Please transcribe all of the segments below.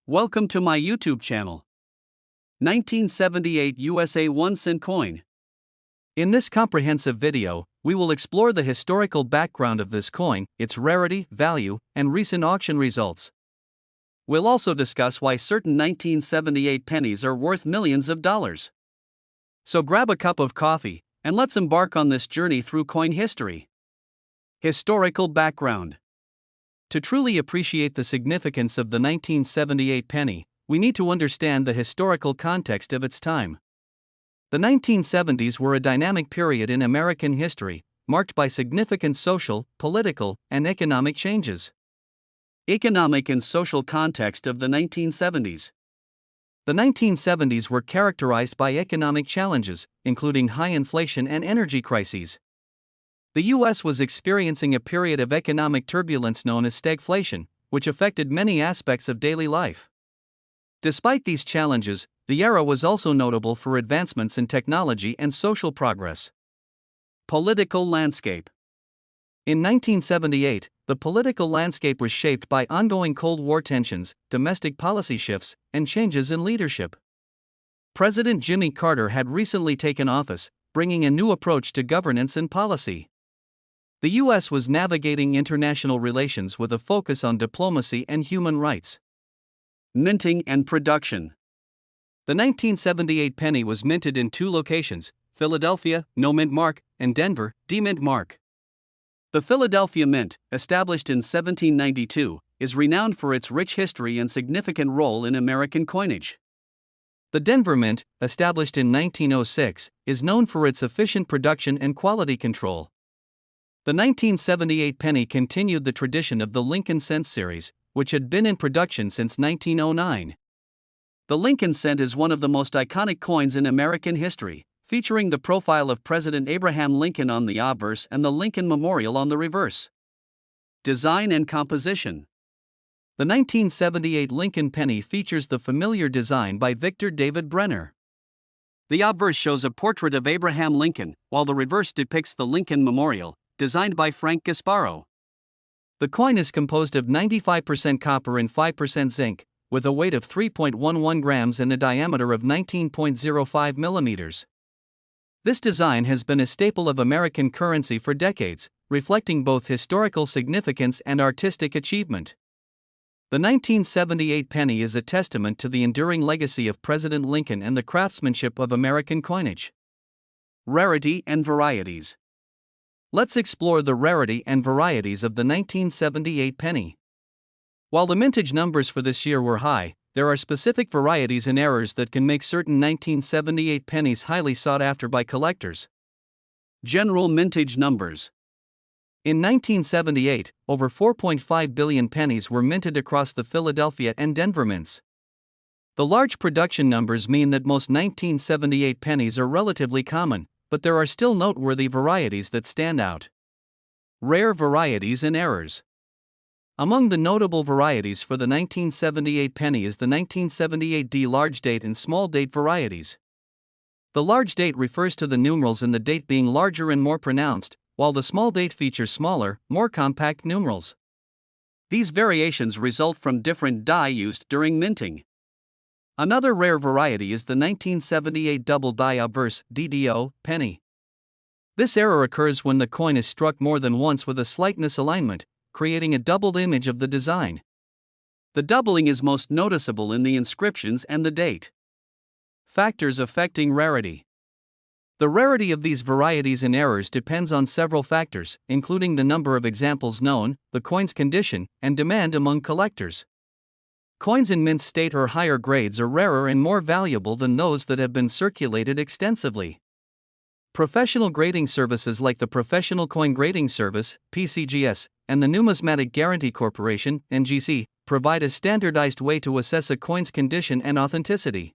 Welcome to my YouTube channel. 1978 USA 1 cent coin. In this comprehensive video, we will explore the historical background of this coin, its rarity, value, and recent auction results. We'll also discuss why certain 1978 pennies are worth millions of dollars. So grab a cup of coffee, and let's embark on this journey through coin history. Historical background. To truly appreciate the significance of the 1978 penny, we need to understand the historical context of its time. The 1970s were a dynamic period in American history, marked by significant social, political, and economic changes. Economic and social context of the 1970s. The 1970s were characterized by economic challenges, including high inflation and energy crises. The U.S. was experiencing a period of economic turbulence known as stagflation, which affected many aspects of daily life. Despite these challenges, the era was also notable for advancements in technology and social progress. Political landscape. In 1978, the political landscape was shaped by ongoing Cold War tensions, domestic policy shifts, and changes in leadership. President Jimmy Carter had recently taken office, bringing a new approach to governance and policy. The U.S. was navigating international relations with a focus on diplomacy and human rights. Minting and production. The 1978 penny was minted in two locations, Philadelphia, no mint mark, and Denver, D-mint mark. The Philadelphia Mint, established in 1792, is renowned for its rich history and significant role in American coinage. The Denver Mint, established in 1906, is known for its efficient production and quality control. The 1978 penny continued the tradition of the Lincoln Cent series, which had been in production since 1909. The Lincoln Cent is one of the most iconic coins in American history, featuring the profile of President Abraham Lincoln on the obverse and the Lincoln Memorial on the reverse. Design and composition. The 1978 Lincoln penny features the familiar design by Victor David Brenner. The obverse shows a portrait of Abraham Lincoln, while the reverse depicts the Lincoln Memorial, designed by Frank Gasparo. The coin is composed of 95% copper and 5% zinc, with a weight of 3.11 grams and a diameter of 19.05 millimeters. This design has been a staple of American currency for decades, reflecting both historical significance and artistic achievement. The 1978 penny is a testament to the enduring legacy of President Lincoln and the craftsmanship of American coinage. Rarity and varieties. Let's explore the rarity and varieties of the 1978 penny. While the mintage numbers for this year were high, there are specific varieties and errors that can make certain 1978 pennies highly sought after by collectors. General mintage numbers. In 1978, over 4.5 billion pennies were minted across the Philadelphia and Denver mints. The large production numbers mean that most 1978 pennies are relatively common, but there are still noteworthy varieties that stand out. Rare varieties and errors. Among the notable varieties for the 1978 penny is the 1978D large date and small date varieties. The large date refers to the numerals in the date being larger and more pronounced, while the small date features smaller, more compact numerals. These variations result from different die used during minting. Another rare variety is the 1978 double die obverse (DDO) penny. This error occurs when the coin is struck more than once with a slight misalignment, creating a doubled image of the design. The doubling is most noticeable in the inscriptions and the date. Factors affecting rarity. The rarity of these varieties and errors depends on several factors, including the number of examples known, the coin's condition, and demand among collectors. Coins in mint state or higher grades are rarer and more valuable than those that have been circulated extensively. Professional grading services like the Professional Coin Grading Service, PCGS, and the Numismatic Guarantee Corporation, NGC, provide a standardized way to assess a coin's condition and authenticity.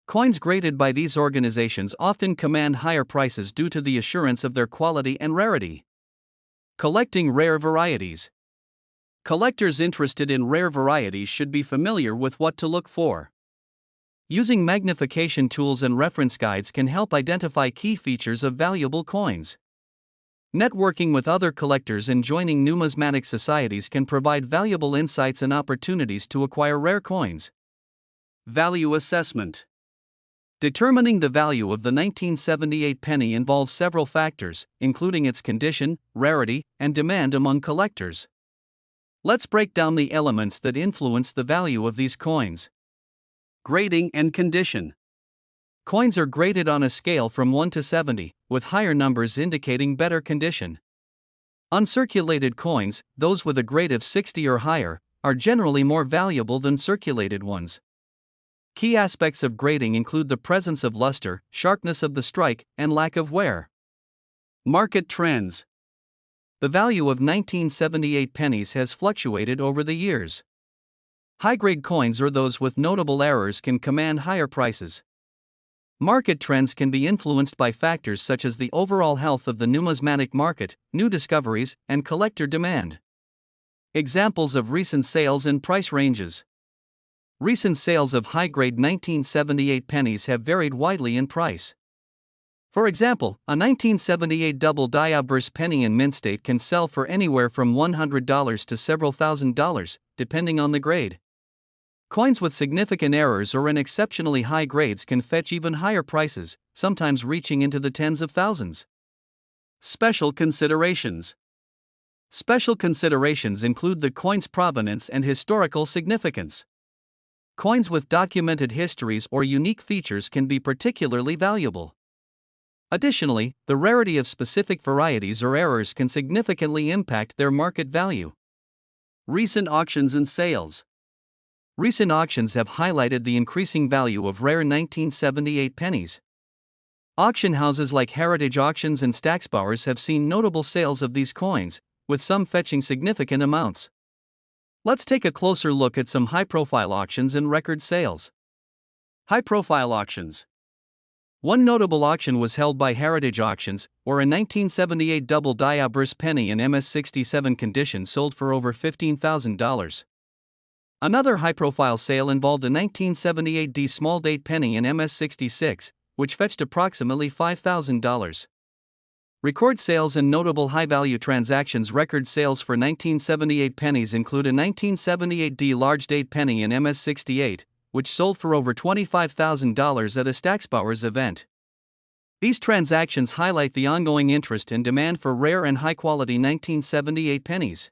Coins graded by these organizations often command higher prices due to the assurance of their quality and rarity. Collecting rare varieties. Collectors interested in rare varieties should be familiar with what to look for. Using magnification tools and reference guides can help identify key features of valuable coins. Networking with other collectors and joining numismatic societies can provide valuable insights and opportunities to acquire rare coins. Value assessment. Determining the value of the 1978 penny involves several factors, including its condition, rarity, and demand among collectors. Let's break down the elements that influence the value of these coins. Grading and condition. Coins are graded on a scale from 1 to 70, with higher numbers indicating better condition. Uncirculated coins, those with a grade of 60 or higher, are generally more valuable than circulated ones. Key aspects of grading include the presence of luster, sharpness of the strike, and lack of wear. Market trends. The value of 1978 pennies has fluctuated over the years. High-grade coins or those with notable errors can command higher prices. Market trends can be influenced by factors such as the overall health of the numismatic market, new discoveries, and collector demand. Examples of recent sales and price ranges. Recent sales of high-grade 1978 pennies have varied widely in price. For example, a 1978 double die-obverse penny in mint state can sell for anywhere from $100 to several $1,000s, depending on the grade. Coins with significant errors or in exceptionally high grades can fetch even higher prices, sometimes reaching into the tens of thousands. Special considerations. Special considerations include the coin's provenance and historical significance. Coins with documented histories or unique features can be particularly valuable. Additionally, the rarity of specific varieties or errors can significantly impact their market value. Recent auctions and sales. Recent auctions have highlighted the increasing value of rare 1978 pennies. Auction houses like Heritage Auctions and Stacksbowers have seen notable sales of these coins, with some fetching significant amounts. Let's take a closer look at some high-profile auctions and record sales. High-profile auctions. One notable auction was held by Heritage Auctions, where a 1978 double die-obverse penny in MS67 condition sold for over $15,000. Another high-profile sale involved a 1978D small-date penny in MS66, which fetched approximately $5,000. Record sales and notable high-value transactions. Record sales for 1978 pennies include a 1978D large-date penny in MS68, which sold for over $25,000 at a Stacksbowers event. These transactions highlight the ongoing interest and demand for rare and high-quality 1978 pennies.